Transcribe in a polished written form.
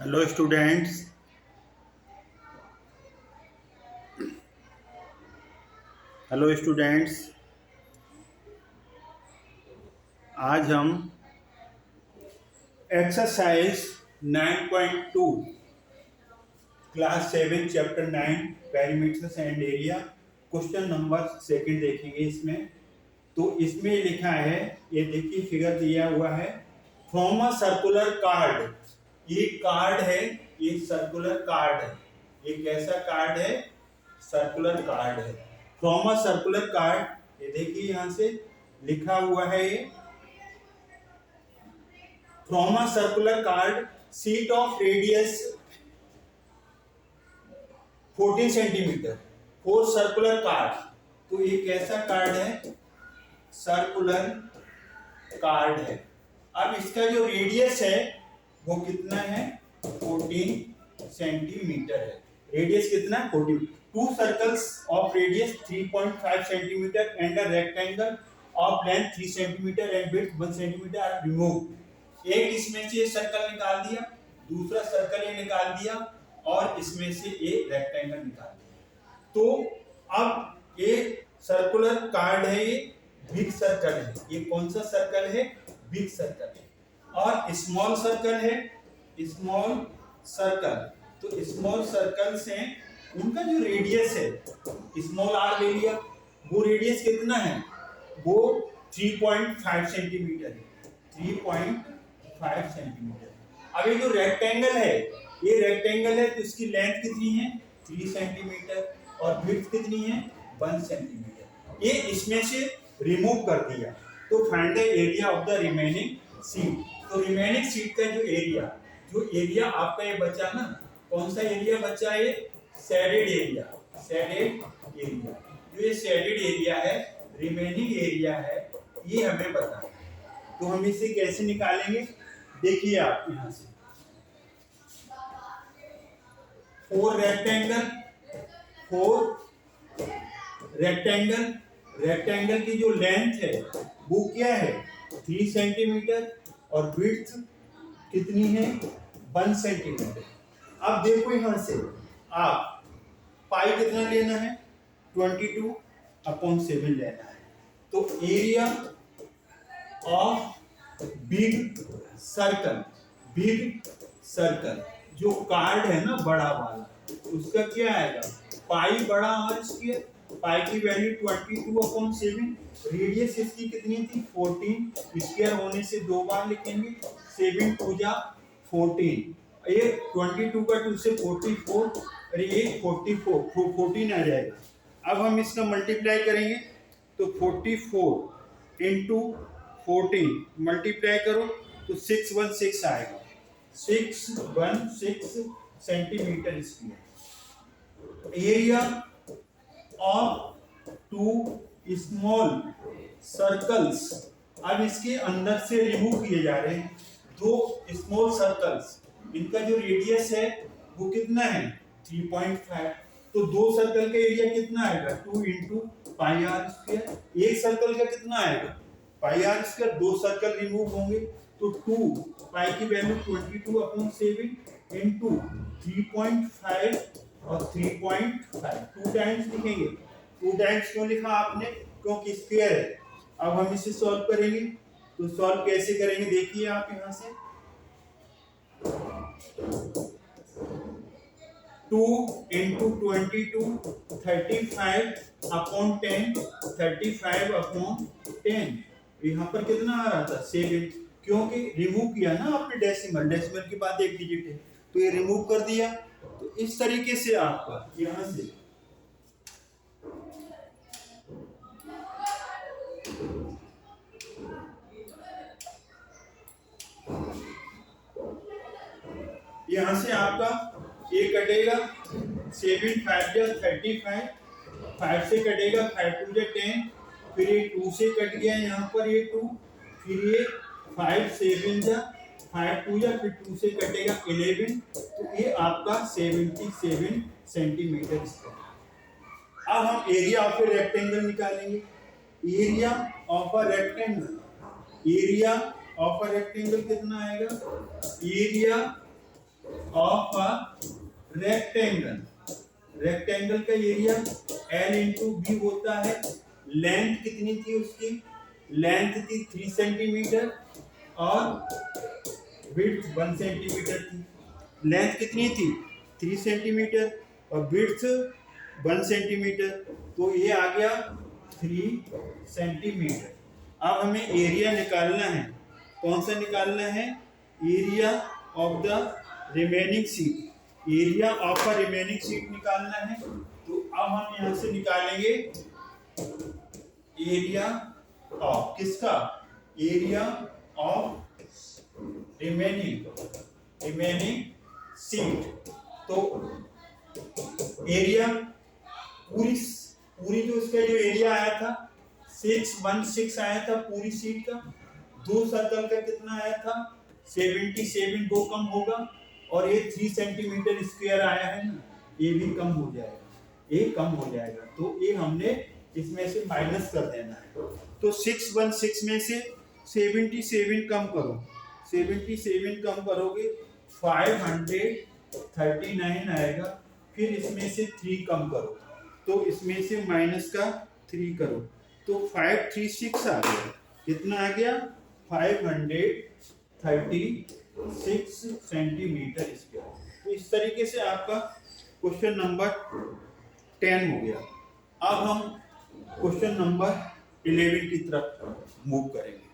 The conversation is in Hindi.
Hello students. हेलो स्टूडेंट्स, आज हम exercise 9.2 class 7 chapter 9 perimeters and area question number second देखेंगे। इसमें तो इसमें लिखा है, ये देखिए फिगर दिया हुआ है, फ्रॉम अ सर्कुलर कार्ड। ये कार्ड है, ये सर्कुलर कार्ड है। ये कैसा कार्ड है? सर्कुलर कार्ड है। फ्रॉम अ सर्कुलर कार्ड, ये देखिए यहां से लिखा हुआ है, ये from a circular card sheet of radius 14 centimetre for circular card. तो ये कैसा कार्ड है? सर्कुलर कार्ड है। अब इसका जो रेडियस है वो कितना है? 14 सेंटीमीटर है। रेडियस कितना? 14। Two circles of radius 3.5 centimetre and a rectangle of length 3 centimetre and width 1 centimetre are remove. एक इसमें से सर्कल निकाल दिया, दूसरा सर्कल ये निकाल दिया और इसमें से एक रेक्टेंगल निकाल दिया। तो अब ये सर्कुलर कार्ड है, ये बिग सर्कल है। ये कौन सा सर्कल है? बिग सर्कल है। और स्मॉल सर्कल है, स्मॉल सर्कल। तो स्मॉल सर्कल से उनका जो रेडियस है, स्मॉल आर ले लिया, वो रेडियस कितना है? वो 3.5 सेंटीमीटर है। 3.5 सेंटीमीटर। अब ये जो रेक्टेंगल है, ये रेक्टेंगल है, तो इसकी लेंथ कितनी है? 3 सेंटीमीटर और विड्थ कितनी है? 1 सेंटीमीटर। ये इसमें से रिमूव कर दिया। तो find the area of the remaining sheet. तो रिमेनिंग शीट का जो एरिया आपका ये बचा ना, कौन सा एरिया बचा है? Shaded area. शेडेड एरिया, जो ये शेडेड एरिया है, रिमेनिंग एरिया है, ये हमें बताना है। तो हम इसे कैसे निकालेंगे? देखिए आप यहां से, 4 रेक्टेंगल, 4 रेक्टेंगल, रेक्टेंगल की जो लेंथ है वो क्या है? 3 सेंटीमीटर और विड्थ कितनी है? 1 सेंटीमीटर। अब देखो यहां से आप पाई कितना लेना है? 22/7 लेना है। तो area of big circle, big circle जो कार्ड है ना बड़ा वाला, उसका क्या आएगा? पाई बड़ा आर स्क्वायर। पाई की वैल्यू 22/7। रेडियस इसकी कितनी थी? 14। स्क्वायर होने से 2 बार लिखेंगे, 7 2 जा 14। ये 22 का 2 से 44 और ये 14 आ जाएगा। अब हम इसका मल्टीप्लाई करेंगे तो 44 इंटू 14 मल्टीप्लाई करो तो 616 आएगा। 616 centimetre square. Area of 2 small circles. अब इसके अंदर से रिमूव किए जा रहे हैं 2 स्मॉल सर्कल्स। इनका जो रेडियस है वो कितना है? 3.5। तो 2 सर्कल का एरिया कितना आएगा? 2 इंटू पाई आर स्क्वायर। एक सर्कल का कितना आएगा? पाई आर स्क्वायर। 2 सर्कल रिमूव होंगे तो 2 पाई की वैल्यू 22/7 इंटू 3.5 और 3.5 2 टाइम्स लिखेंगे। 2 टाइम्स क्यों लिखा आपने? क्योंकि स्क्वायर है। अब हम इसे सॉल्व करेंगे। तो सॉल्व कैसे करेंगे देखिए आप यहां से, 2 इंटू 22 35/10 35/10। यहाँ पर कितना आ रहा था? 7। क्योंकि रिमूव किया ना आपने डेसिमल, डेसिमल के बाद एक डिजिट है तो ये रिमूव कर दिया। तो इस तरीके से आपका यहां से आपका ये कटेगा, 7 5 जा 35, 5 से कटेगा, 5 2 जा 10, फिर ये 2 से कट गया यहाँ पर ये 2, फिर ये 5 7 जा 5 2 जा, फिर 2 से कटेगा 11। तो ये आपका 77 सेंटीमीटर स्क्वायर। अब हम एरिया ऑफ ए रेक्टेंगल निकालेंगे। Area of a rectangle, area of a rectangle कितना आएगा? Area of a rectangle, rectangle का एरिया L इंटू बी होता है। लेंथ कितनी थी उसकी, लेंथ थी 3 सेंटीमीटर और विड्थ 1 सेंटीमीटर थी। लेंथ कितनी थी 3 सेंटीमीटर और विड्थ 1 सेंटीमीटर, तो ये आ गया 3 सेंटीमीटर। अब हमें एरिया निकालना है, कौन सा निकालना है, area of the remaining seat, area of a remaining seat निकालना है। तो अब हम यहां से निकालेंगे एरिया ऑफ किसका, एरिया ऑफ रिमेनिंग सीट। तो एरिया पूरी जो इसका जो एरिया आया था 616 आया था पूरी सीट का, दो सर्कल का कितना आया था 77, दो कम होगा और ये 3 सेंटीमीटर स्क्वायर आया है ना, ये भी कम हो जाएगा, ये कम हो जाएगा। तो ये हमने इसमें से माइनस कर देना है। तो 616 में से 77 कम करो, 77 कम करोगे 539 आएगा। फिर इसमें से 3 कम करो, तो इसमें से माइनस का 3 करो, तो 536 आ गया। कितना आ गया 536 सेंटीमीटर स्क्वायर। तो इस तरीके से आपका क्वेश्चन नंबर 10 हो गया। अब हम क्वेश्चन नंबर 11 की तरफ मूव करेंगे।